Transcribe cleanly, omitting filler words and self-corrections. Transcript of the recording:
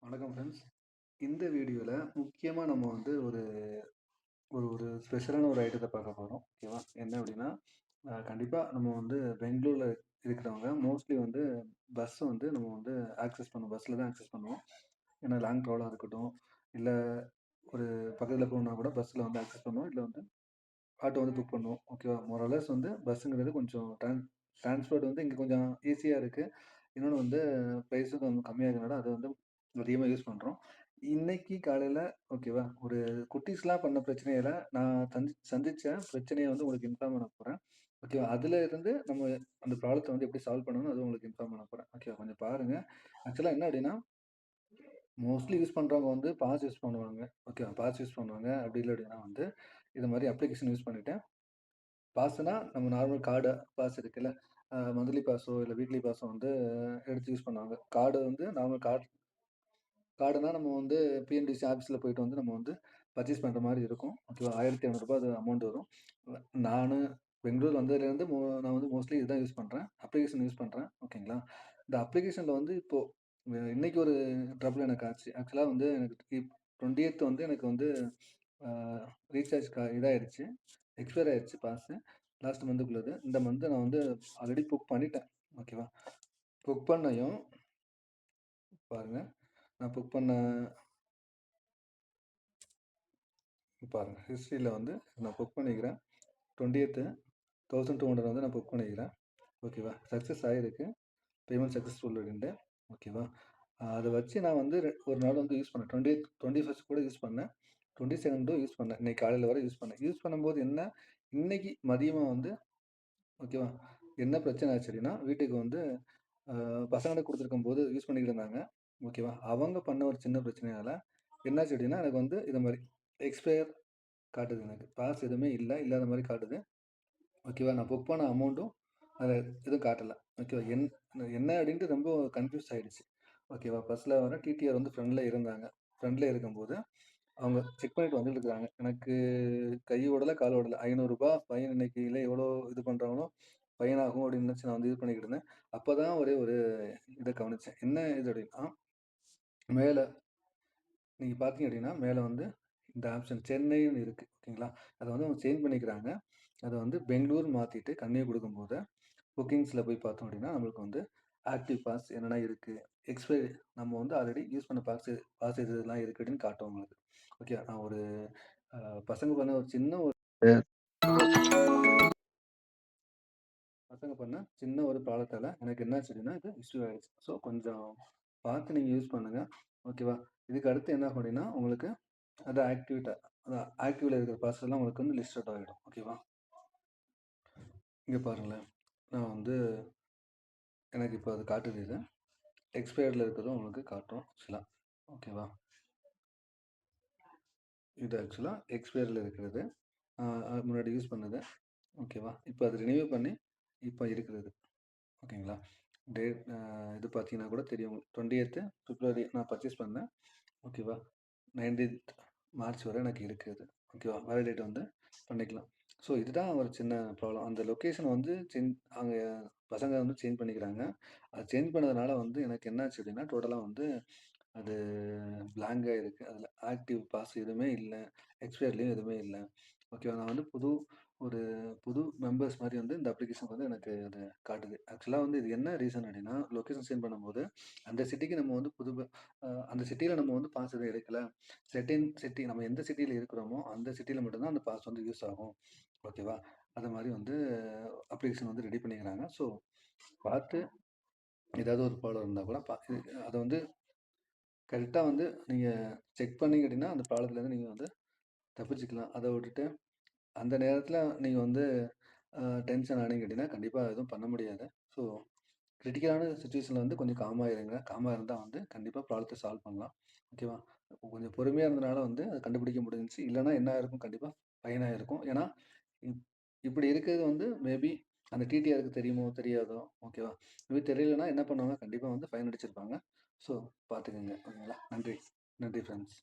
வணக்கம் ஃப்ரெண்ட்ஸ். இந்த வீடியோவில் முக்கியமாக நம்ம வந்து ஒரு ஒரு ஒரு ஸ்பெஷலான ஒரு ஐட்டத்தை பார்க்க போகிறோம். ஓகேவா? என்ன அப்படின்னா கண்டிப்பாக நம்ம வந்து பெங்களூரில் இருக்கிறவங்க மோஸ்ட்லி வந்து பஸ் வந்து நம்ம வந்து ஆக்சஸ் பண்ணுவோம். பஸ்ஸில் தான் ஆக்சஸ் பண்ணுவோம். ஏன்னா லாங் ட்ராவலாக இருக்கட்டும், இல்லை ஒரு பக்கத்தில் போகணுன்னா கூட பஸ்ஸில் வந்து ஆக்சஸ் பண்ணுவோம். இல்லை வந்து ஆட்டோ வந்து புக் பண்ணுவோம். ஓகேவா? மோரலஸ் வந்து பஸ்ஸுங்கிறது கொஞ்சம் டிரான்ஸ்போர்ட் வந்து இங்கே கொஞ்சம் ஈஸியாக இருக்குது. இன்னொன்று வந்து ப்ரைஸும் கொஞ்சம் கம்மியாக இருக்கிறனால அது வந்து அதிகமாக யூஸ் பண்ணுறோம். இன்னைக்கு காலையில் ஓகேவா? ஒரு குட்டீஸ்லாம் பண்ண பிரச்சனையில நான் சந்திச்ச பிரச்சனைய வந்து உங்களுக்கு இன்ஃபார்ம் பண்ண போறேன். ஓகேவா? அதுல இருந்து நம்ம அந்த ப்ராப்ளத்த வந்து எப்படி சால்வ் பண்ணணும்னு அதுவும் உங்களுக்கு இன்ஃபார்ம் பண்ண போறேன். ஓகேவா? கொஞ்சம் பாருங்க. ஆக்சுவலா என்ன அப்படின்னா, மோஸ்ட்லி யூஸ் பண்றவங்க வந்து பாஸ் யூஸ் பண்ணுவாங்க. ஓகேவா? பாஸ் யூஸ் பண்ணுவாங்க. அப்படி இல்ல அப்படின்னா வந்து, இது மாரி அப்ளிகேஷன் யூஸ் பண்ணிட்டு பாஸ்னா நம்ம நார்மல் கார்டு பாஸ் இருக்குல்ல. மந்த்லி பாஸோ, இல்ல வீக்லி பாஸோ வந்து எடுத்து யூஸ் பண்ணுவாங்க. கார்டு வந்து நார்மல் கார்டுனா நம்ம வந்து பிஎன்டிசி ஆஃபீஸ்ல போயிட்டு வந்து நம்ம வந்து பர்ச்சேஸ் பண்ற மாரி இருக்கும். ஓகேவா? ரூ. 1500 அது அமௌண்ட் வரும். நானு பெங்களூர் வந்ததுலேருந்து நான் வந்து மோஸ்ட்லி இதுதான் யூஸ் பண்றேன். அப்ளிகேஷன் யூஸ் பண்றேன். ஓகேங்களா? இந்த அப்ளிகேஷன்ல வந்து இப்போ இன்னைக்கு ஒரு ட்ரபிள் எனக்கு ஆச்சு. ஆக்சுவலா வந்து எனக்கு 20த் வந்து எனக்கு வந்து அ ரீசார்ஜ் இதாயிடுச்சு. எக்ஸ்பயர் ஆயிடுச்சு பாஸு. லாஸ்ட் மந்த்துக்குள்ளது. இந்த மந்த் நான் வந்து ஆல்ரெடி புக் பண்ணிட்டேன். ஓகேவா? புக் பண்ணயும் பாருங்க. நான் புக் பண்ண பாருங்க. ஹிஸ்ட்ரியில வந்து நான் புக் பண்ணிக்கிறேன். 20த் 1200 வந்து நான் புக் பண்ணிக்கிறேன். ஓகேவா? சக்ஸஸ் ஆயிருக்கு. பேமெண்ட் சக்ஸஸ்ஃபுல் அப்படின்ட்டு. ஓகேவா? அத வச்சு நான் வந்து ஒரு நாள் வந்து யூஸ் பண்ணேன். 20த் 21st கூட யூஸ் பண்ணேன். 22ண்டும் யூஸ் பண்ணேன். இன்னைக்கு காலையில வரை யூஸ் பண்ணேன். யூஸ் பண்ணும்போது என்ன, இன்னைக்கு மதியமா வந்து ஓகேவா? என்ன பிரச்சனை ஆச்சு அப்படின்னா, வீட்டுக்கு வந்து அ பசங்களுக்கு குடுத்துருக்கும்போது யூஸ் பண்ணிக்கிட்டு இருந்தாங்க. ஓகேவா? அவங்க பண்ண ஒரு சின்ன பிரச்சனையால என்னாச்சு அப்படின்னா, எனக்கு வந்து இது மாரி எக்ஸ்பயர் காட்டுது எனக்கு. பாஸ் எதுவுமே இல்ல. இல்லாத மாரி காட்டுது. ஓகேவா? நான் புக் பண்ண அமௌண்ட்டும் அதில எதுவும் காட்டல. ஓகேவா? என்ன அப்படின்ட்டு ரொம்ப கன்ஃப்யூஸ் ஆயிடுச்சு. ஓகேவா? பஸ்ல வர டிடிஆர் வந்து ஃப்ரண்ட்ல இருந்தாங்க. ஃப்ரண்ட்ல இருக்கும்போது, அவங்க செக் பண்ணிட்டு வந்துட்டு இருக்காங்க. எனக்கு கை ஓடல, கால் ஓடல. ரூ. 500 ஃபைன் இன்னைக்கு இல்ல எவ்வளோ இது பண்றாங்களோ, ஃபைன் ஆகும் அப்படின்னு நினைச்சு நான் வந்து இது பண்ணிக்கிட்டு இருந்தேன். அப்பதான் ஒரே ஒரு இத கவனிச்சேன். என்ன இது அப்படின்னா, மேல நீங்க பார்த்தீங்க அப்படின்னா, மேல வந்து இந்த ஆப்ஷன் சென்னைன்னு இருக்கு. ஓகேங்களா? அத வந்து அவங்க சேஞ்ச் பண்ணிக்கிறாங்க. அத வந்து பெங்களூர் மாத்திட்டு கன்னியா குடுக்கும்போது, புக்கிங்ஸ்ல போய் பார்த்தோம் அப்படின்னா, நம்மளுக்கு வந்து ஆக்டிவ் பாஸ் என்னென்ன இருக்கு, எக்ஸ்பைரி நம்ம வந்து ஆல்ரெடி யூஸ் பண்ண பாஸ் எதுலாம் இருக்கு அப்படின்னு காட்டும் உங்களுக்கு. ஓகே. நான் ஒரு அ பசங்க பண்ண ஒரு சின்ன ஒரு பசங்க பண்ண சின்ன ஒரு ப்ராப்ளத்தால எனக்கு என்னாச்சு அப்படின்னா, இது இஷ்யூ ஆயிடுச்சு. ஸோ கொஞ்சம் பார்த்து நீங்க யூஸ் பண்ணுங்க. ஓகேவா? இதுக்கு அடுத்து என்ன ஆகும் அப்படின்னா, உங்களுக்கு அது அதான் ஆக்டிவ்ல இருக்கிற பாஸ் எல்லாம் உங்களுக்கு வந்து லிஸ்ட் அவுட் ஆயிடும். ஓகேவா? இங்க பாருங்களேன். நான் வந்து எனக்கு இப்போ அது காட்டுது இது. எக்ஸ்பயர்ட்ல இருக்கிறதும் உங்களுக்கு காட்டும் ஆக்சுவலா. ஓகேவா? இது ஆக்சுவலா எக்ஸ்பயர்ல இருக்கிறது. அ முன்னாடி யூஸ் பண்ணது. ஓகேவா? இப்போ அது ரினியூ பண்ணி இப்போ இருக்கிறது. ஓகேங்களா? டேட் இது பார்த்தீங்கன்னா கூட தெரியும் உங்களுக்கு. 20த் பிப்ரவரி நான் பர்ச்சேஸ் பண்ணேன். ஓகேவா? 19த் மார்ச் வரை எனக்கு இருக்குது. ஓகேவா? வேலிடேட் வந்து பண்ணிக்கலாம். ஸோ இதுதான் ஒரு சின்ன ப்ராப்ளம். அந்த லொக்கேஷன் வந்து அங்க பசங்க வந்து சேஞ்ச் பண்ணிக்கிறாங்க. அது சேஞ்ச் பண்ணதுனால வந்து எனக்கு என்னாச்சு அப்படின்னா, டோட்டலா வந்து அது பிளாங்க் ஆயிருக்கு. அதில ஆக்டிவ் பாஸ் எதுவுமே இல்ல. எக்ஸ்பயர்லயும் எதுவுமே இல்ல. ஓகேவா? நான் வந்து ஒரு புது மெம்பர்ஸ் மாரி வந்து இந்த அப்ளிகேஷன் வந்து எனக்கு அது காட்டுது. ஆக்சுவலா வந்து இது என்ன ரீசன் அப்டின்னா, லொகேஷன் சேஞ்ச் பண்ணும்போது, அந்த சிட்டிக்கு நம்ம வந்து அந்த சிட்டில நம்ம வந்து பாஸ் எதுவும் எடுக்கல. சிட்டி நம்ம எந்த சிட்டில இருக்கிறோமோ, அந்த சிட்டில மட்டும் தான் அந்த பாஸ் வந்து யூஸ் ஆகும். ஓகேவா? அது மாரி வந்து அப்ளிகேஷன் வந்து ரெடி பண்ணிக்கிறாங்க. ஸோ பார்த்து ஏதாவது ஒரு ப்ராப்ளம் இருந்தா கூட அத வந்து கரெக்ட்டா வந்து நீங்க செக் பண்ணீங்க அப்டின்னா, அந்த ப்ராப்ளத்துலருந்து நீங்க வந்து தப்பிச்சுக்கலாம். அத விட்டுட்டு அந்த நேரத்துல நீங்க வந்து டென்ஷன் ஆனீங்க அப்டின்னா, கண்டிப்பா எதுவும் பண்ண முடியாது. ஸோ கிரிட்டிக்கலான சிச்சுவேஷன்ல வந்து கொஞ்சம் காமா இருங்க. காமா இருந்தா வந்து கண்டிப்பா ப்ராப்ளத்த சால்வ் பண்ணலாம். ஓகேவா? கொஞ்சம் பொறுமையா இருந்தனால வந்து அத கண்டுபிடிக்க முடிஞ்சுச்சு. இல்லன்னா என்ன ஆயிருக்கும் கண்டிப்பா ஃபைன் ஆயிருக்கும். ஏன்னா, இப் இப்படி இருக்கிறது வந்து மேபி அந்த டிடிஆருக்கு தெரியுமோ, தெரியாதோ? ஓகேவா? மேபி தெரியலன்னா என்ன பண்ணுவாங்க, கண்டிப்பா வந்து ஃபைன் அடிச்சிருப்பாங்க. ஸோ பார்த்துக்கங்க. ஓகேங்களா? நன்றி. நன்றி ஃப்ரெண்ட்ஸ்.